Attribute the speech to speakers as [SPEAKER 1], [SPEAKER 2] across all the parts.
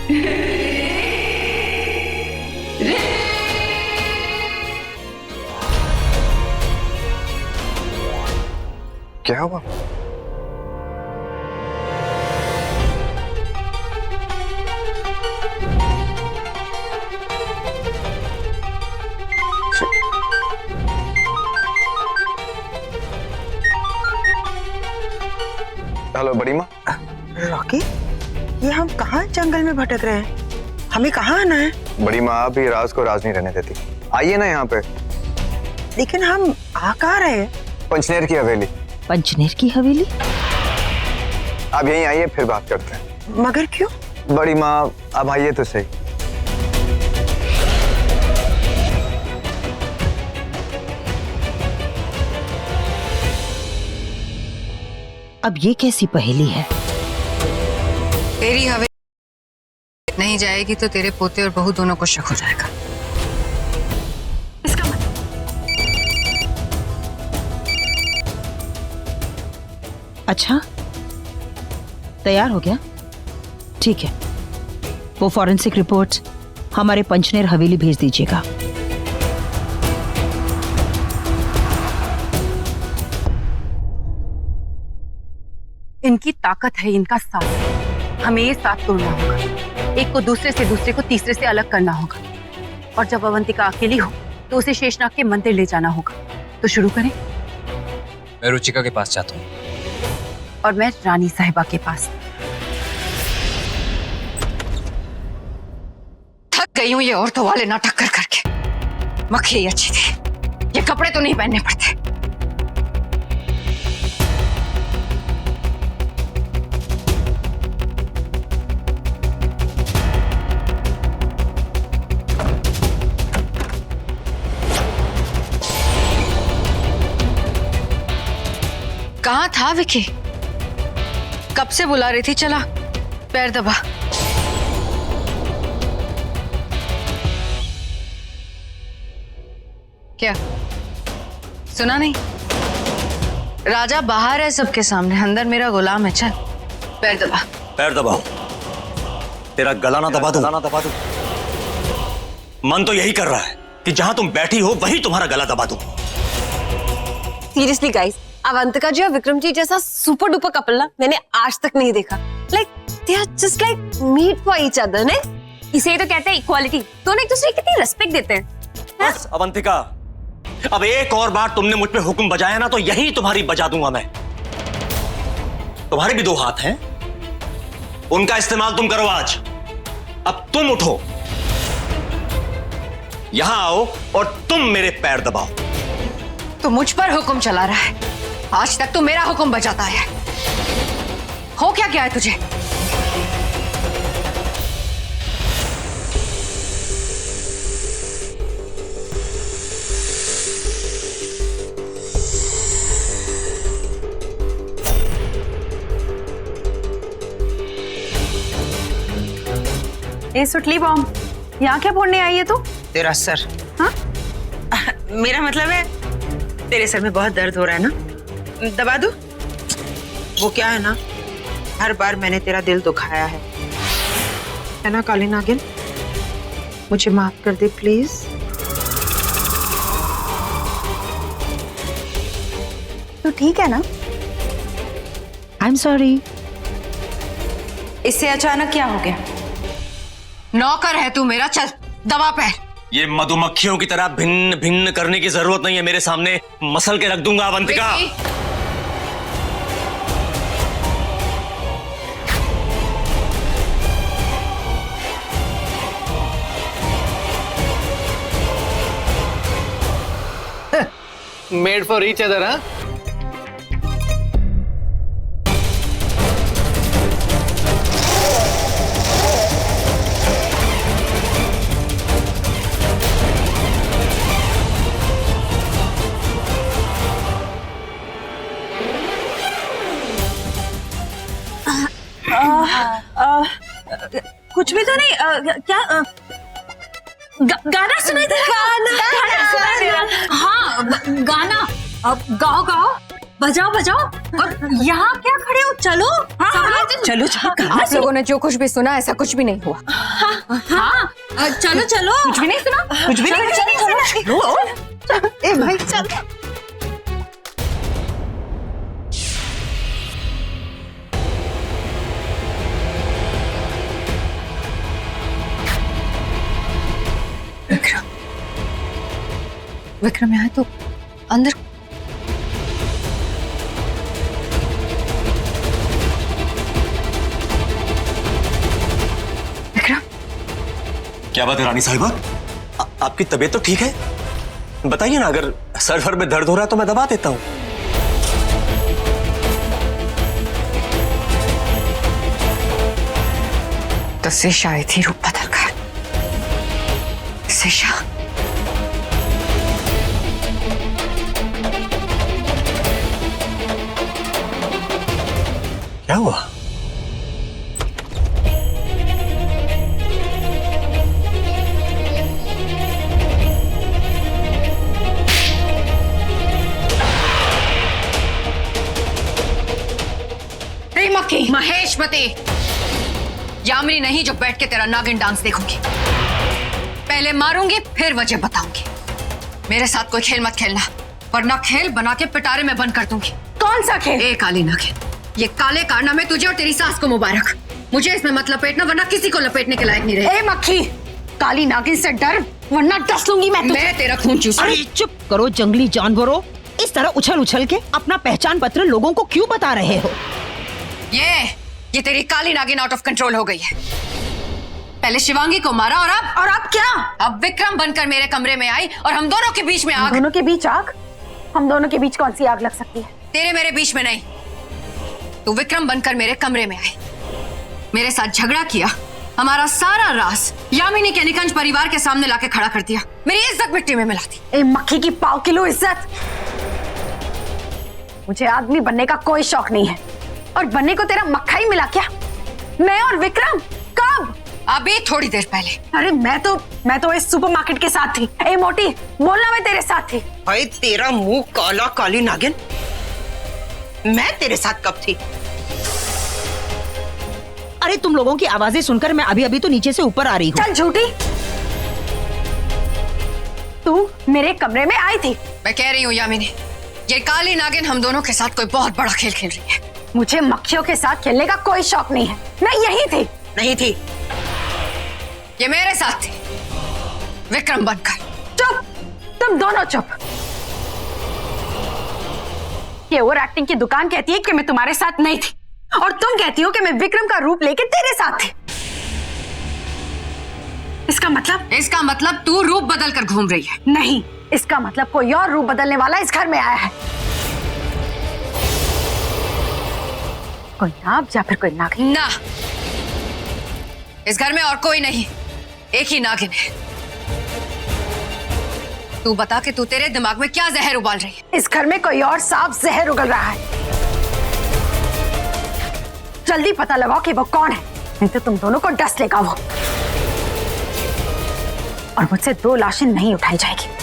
[SPEAKER 1] क्या हुआ? हेलो बड़ी माँ।
[SPEAKER 2] रॉकी, ये हम कहाँ जंगल में भटक रहे हैं? हमें कहाँ आना है?
[SPEAKER 1] बड़ी माँ आप ये राज को राज नहीं रहने देती। आइए ना यहाँ पे।
[SPEAKER 2] लेकिन हम आ कहाँ रहे हैं?
[SPEAKER 1] पंचनेर की हवेली।
[SPEAKER 3] पंचनेर की हवेली?
[SPEAKER 1] आप यहीं आइए फिर बात करते हैं।
[SPEAKER 2] मगर क्यों?
[SPEAKER 1] बड़ी माँ अब आइए तो सही।
[SPEAKER 3] अब ये कैसी पहेली है?
[SPEAKER 4] तेरी हवेली नहीं जाएगी तो तेरे पोते और बहू दोनों को शक हो जाएगा। इसका मतलब
[SPEAKER 3] अच्छा, तैयार हो गया? ठीक है, वो फॉरेंसिक रिपोर्ट्स हमारे पंचनेर हवेली भेज दीजिएगा।
[SPEAKER 5] इनकी ताकत है इनका साथ। हमें ये साथ तोड़ना होगा। एक को दूसरे को तीसरे से अलग करना होगा। और जब अवंतिका अकेली हो तो उसे शेषनाग के मंदिर ले जाना होगा। तो शुरू करें।
[SPEAKER 6] मैं रुचिका के पास जाता हूँ।
[SPEAKER 5] और मैं रानी साहिबा के पास।
[SPEAKER 4] थक गई हूँ ये औरतों वाले नाटक कर करके। मक्खी अच्छी थी, ये कपड़े तो नहीं पहनने पड़ते। कहाँ था विकी? कब से बुला रही थी। चला पैर दबा। क्या सुना नहीं? राजा बाहर है सबके सामने, अंदर मेरा गुलाम है। चल पैर दबा।
[SPEAKER 7] पैर दबाओ? तेरा गला ना दबा दूं? मन तो यही कर रहा है कि जहां तुम बैठी हो वहीं तुम्हारा गला दबा दूं।
[SPEAKER 8] सीरियसली गाइस, अवंतिका जी और विक्रम जी जैसा सुपर डुपर कपल ना मैंने आज तक नहीं देखा। Like they are just like meet for each other. ने इसे ही तो कहते हैं इक्वालिटी। दोनों एक दूसरे की कितनी रिस्पेक्ट देते हैं।
[SPEAKER 7] बस अवंतिका, अब एक और बार तुमने मुझ पे हुक्म बजाया ना तो यही तुम्हारी बजा दूंगा मैं। तुम्हारे भी दो हाथ हैं, उनका इस्तेमाल तुम करो आज। अब तुम उठो, यहां आओ और तुम मेरे पैर दबाओ।
[SPEAKER 4] तो मुझ पर हुक्म चला रहा है। आज तक तो मेरा हुक्म बजाता है। हो क्या है तुझे?
[SPEAKER 5] ए सुटली बॉम्ब, यहाँ क्या फोड़ने आई है तू?
[SPEAKER 2] तेरा सर। हाँ? मेरा मतलब है तेरे सर में बहुत दर्द हो रहा है ना, दबा दो। वो क्या है ना, हर बार मैंने तेरा दिल दुखाया है ना काली नागिन? मुझे माफ कर दे प्लीज।
[SPEAKER 5] तो ठीक है ना?
[SPEAKER 3] I am sorry.
[SPEAKER 5] इससे अचानक क्या हो गया?
[SPEAKER 4] नौकर है तू मेरा। चल दबा पैर।
[SPEAKER 7] ये मधुमक्खियों की तरह भिन्न भिन्न करने की जरूरत नहीं है। मेरे सामने मसल के रख दूंगा Avantika.
[SPEAKER 6] Made for each other. हाँ,
[SPEAKER 8] कुछ भी तो नहीं। क्या गाना सुनाई दे रहा? गाना सुनाई दे रहा। हाँ गाना। अब गाओ गाओ।
[SPEAKER 5] बजाओ बजाओ। और यहाँ क्या खड़े हो, चलो।
[SPEAKER 2] चलो चलो
[SPEAKER 8] आप लोगों ने जो कुछ भी सुना ऐसा कुछ भी नहीं हुआ।
[SPEAKER 5] हाँ चलो चलो।
[SPEAKER 8] कुछ भी नहीं सुना।
[SPEAKER 2] कुछ भी नहीं, चलो ए भाई चल।
[SPEAKER 4] विक्रम यहाँ तो अंदर। विक्रम,
[SPEAKER 7] क्या बात है रानी साहिबा? आपकी तबीयत तो ठीक है? बताइए ना, अगर सर भर में दर्द हो रहा है तो मैं दबा देता हूं।
[SPEAKER 4] तो सेशा आई थी रूप बदल कर। सेशा,
[SPEAKER 7] क्या हुआ?
[SPEAKER 4] मक्खी, महेशमती, यामिनी नहीं जो बैठ के तेरा नागिन डांस देखूंगी। पहले मारूंगी फिर वजह बताऊंगी। मेरे साथ कोई खेल मत खेलना, वरना खेल बना के पिटारे में बंद कर दूंगी।
[SPEAKER 8] कौन सा खेल?
[SPEAKER 4] ए काली नागिन, ये काले कारनामे तुझे और तेरी सास को मुबारक। मुझे इसमें मत लपेटना, वरना किसी को लपेटने के लायक नहीं रहे।
[SPEAKER 8] ए मक्खी, काली नागिन से डर, वरना डस लूंगी मैं तुझे।
[SPEAKER 4] मैं तेरा खून चूसूंगी।
[SPEAKER 3] अरे चुप करो जंगली जानवरों, इस तरह उछल उछल के अपना पहचान पत्र लोगों को क्यों बता रहे हो?
[SPEAKER 4] ये तेरी काली नागिन आउट ऑफ कंट्रोल हो गई है। पहले शिवांगी को मारा और अब क्या? अब विक्रम बनकर मेरे कमरे में आई और हम दोनों के बीच में आग।
[SPEAKER 8] दोनों के बीच आग? हम दोनों के बीच कौन सी आग लग सकती है?
[SPEAKER 4] तेरे मेरे बीच में नहीं। तू विक्रम बनकर मेरे कमरे में आई, मेरे साथ झगड़ा किया, हमारा सारा राज यामिनी के निकंज परिवार के सामने लाके खड़ा कर दिया, मेरी इज्जत मिट्टी में मिला दी।
[SPEAKER 8] ए मक्खी की पाव किलो इज्जत। मुझे आदमी बनने का कोई शौक नहीं है, और बनने को तेरा मक्खा ही मिला क्या? मैं और विक्रम कब?
[SPEAKER 4] अभी थोड़ी देर पहले।
[SPEAKER 8] अरे मैं तो इस सुपरमार्केट के साथ थी। ए मोटी, बोलना मैं तेरे साथ थी।
[SPEAKER 2] भाई तेरा मुंह काला काली नागिन, मैं तेरे साथ कब थी?
[SPEAKER 3] अरे तुम लोगों की आवाजें सुनकर मैं अभी अभी तो नीचे से ऊपर आ रही हूँ।
[SPEAKER 8] चल झूठी, तू मेरे कमरे में आई थी।
[SPEAKER 4] मैं कह रही हूँ यामिनी, ये काली नागिन हम दोनों के साथ कोई बहुत बड़ा खेल खेल रही है।
[SPEAKER 8] मुझे मक्खियों के साथ खेलने का कोई शौक नहीं है, मैं यही थी।
[SPEAKER 2] नहीं थी,
[SPEAKER 4] ये मेरे साथ थी, विक्रम बनकर।
[SPEAKER 8] चुप, तुम दोनों चुप। ये ओवर एक्टिंग की दुकान कहती है कि मैं तुम्हारे साथ नहीं थी, और तुम कहती हो कि मैं विक्रम का रूप लेके तेरे साथ थी। इसका मतलब
[SPEAKER 4] तू रूप बदल कर घूम रही है।
[SPEAKER 8] नहीं, इसका मतलब कोई और रूप बदलने वाला इस घर में आया है। कोई नाग या फिर कोई नागिन?
[SPEAKER 4] ना, इस घर में और कोई नहीं, एक ही नागिन है। तू बता कि तू तेरे दिमाग में क्या जहर उबाल रही है?
[SPEAKER 8] इस घर में कोई और सांप जहर उगल रहा है। जल्दी पता लगाओ कि वो कौन है, नहीं तो तुम दोनों को डस लेगा वो, और मुझसे 2 लाशें नहीं उठाई जाएगी।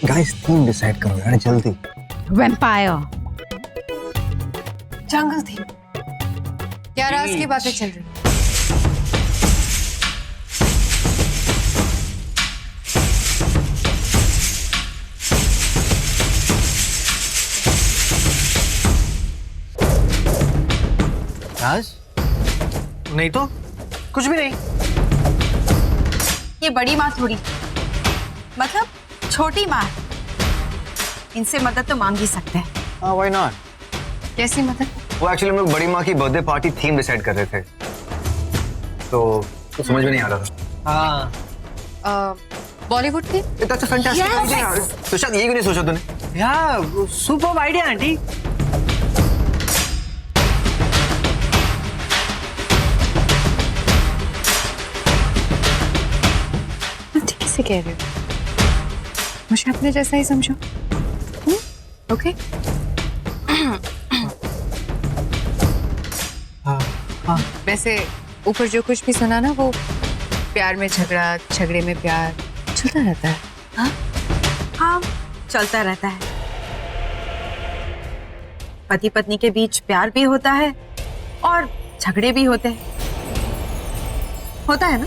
[SPEAKER 1] गाइस थीम डिसाइड करो यार जल्दी।
[SPEAKER 3] वैम्पायर।
[SPEAKER 8] जंगल थी।
[SPEAKER 4] क्या राज की बातें चल रही?
[SPEAKER 6] राज? नहीं तो कुछ भी नहीं।
[SPEAKER 5] ये बड़ी माँ थोड़ी, मतलब छोटी माँ, इनसे मदद तो मांग ही सकते हैं।
[SPEAKER 1] हाँ व्हाई नॉट।
[SPEAKER 4] कैसी मदद?
[SPEAKER 1] वो एक्चुअली हम लोग बड़ी माँ की बर्थडे पार्टी थीम डिसाइड कर रहे थे, तो समझ में नहीं आ रहा था।
[SPEAKER 4] हाँ, बॉलीवुड की?
[SPEAKER 1] इतना अच्छा फैंटास्टिक आइडिया। तो शायद ये क्यों नहीं सोचा तूने?
[SPEAKER 6] यार सुपर आइडिया आंटी।
[SPEAKER 4] कैसे कह रहे हो? मुझे अपने जैसा ही समझो। ओके? वैसे ऊपर जो कुछ भी सुना ना, वो प्यार में झगड़ा, झगड़े में प्यार चलता रहता है।
[SPEAKER 2] हाँ, चलता रहता है। पति पत्नी के बीच प्यार भी होता है और झगड़े भी होते हैं। होता है ना?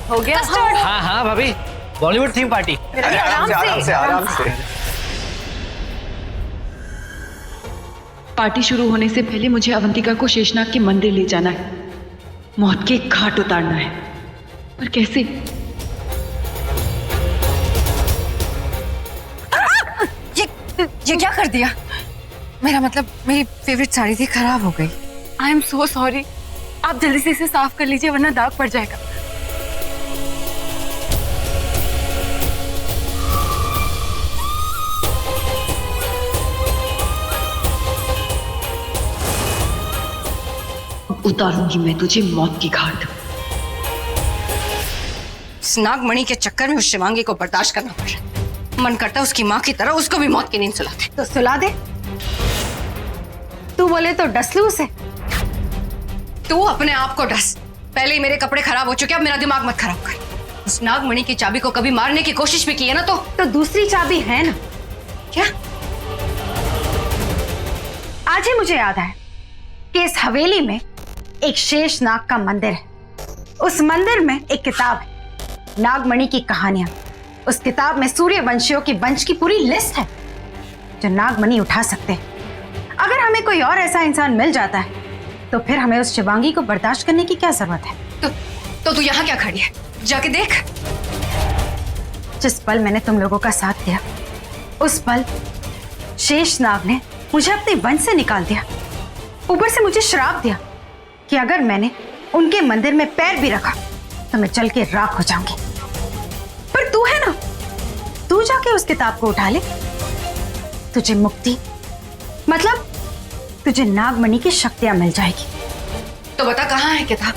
[SPEAKER 5] हो गया।
[SPEAKER 6] हाँ हाँ भाभी, बॉलीवुड थीम पार्टी।
[SPEAKER 1] आराम से।
[SPEAKER 9] पार्टी शुरू होने से पहले मुझे अवंतिका को शेषनाग के मंदिर ले जाना है, मौत के घाट उतारना है। पर कैसे?
[SPEAKER 4] ये क्या कर दिया? मेरा मतलब मेरी फेवरेट साड़ी थी, खराब हो गई।
[SPEAKER 5] I am so sorry. आप जल्दी से इसे साफ कर लीजिए वरना दाग पड़ जाएगा।
[SPEAKER 9] उतारूंगी मैं तुझे मौत की घाट।
[SPEAKER 4] इस नागमणि के चक्कर में उस शिवांगी को बर्दाश्त करना पड़ रहा है। मन करता है उसकी माँ की तरह उसको भी मौत की नींद सुलाते।
[SPEAKER 5] तो सुला दे। तू बोले तो डस लू उसे।
[SPEAKER 4] तू अपने आप को डस। पहले ही मेरे कपड़े खराब हो चुके, अब मेरा दिमाग मत खराब कर। उस नागमणि की चाबी को कभी मारने की कोशिश भी की है ना तो
[SPEAKER 5] दूसरी चाबी है ना।
[SPEAKER 4] क्या?
[SPEAKER 5] आज ही मुझे याद आया कि इस हवेली में एक शेषनाग का मंदिर है। उस मंदिर में एक किताब है, नागमणि की कहानियां। उस किताब में सूर्यवंशियों की वंश की पूरी लिस्ट है जो नागमणि उठा सकते हैं। अगर हमें कोई और ऐसा इंसान मिल जाता है तो फिर हमें उस शिवांगी को बर्दाश्त करने की क्या जरूरत है?
[SPEAKER 4] तो तू यहाँ क्या खड़ी है? जाके देख।
[SPEAKER 5] जिस पल मैंने तुम लोगों का साथ दिया उस पल शेषनाग ने मुझे अपने वंश से निकाल दिया। ऊपर से मुझे श्राप दिया कि अगर मैंने उनके मंदिर में पैर भी रखा तो मैं जल के राख हो जाऊंगी। पर तू है ना, तू जाके उस किताब को उठा ले, तुझे मुक्ति मतलब तुझे नागमणि की शक्तियां मिल जाएगी।
[SPEAKER 4] तो बता कहाँ है किताब?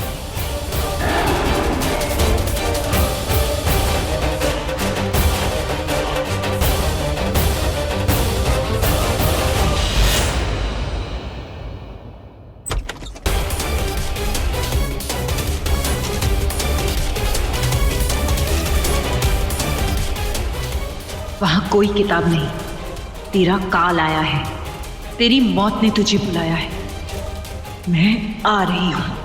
[SPEAKER 9] वहां कोई किताब नहीं, तेरा काल आया है, तेरी मौत ने तुझे बुलाया है। मैं आ रही हूं।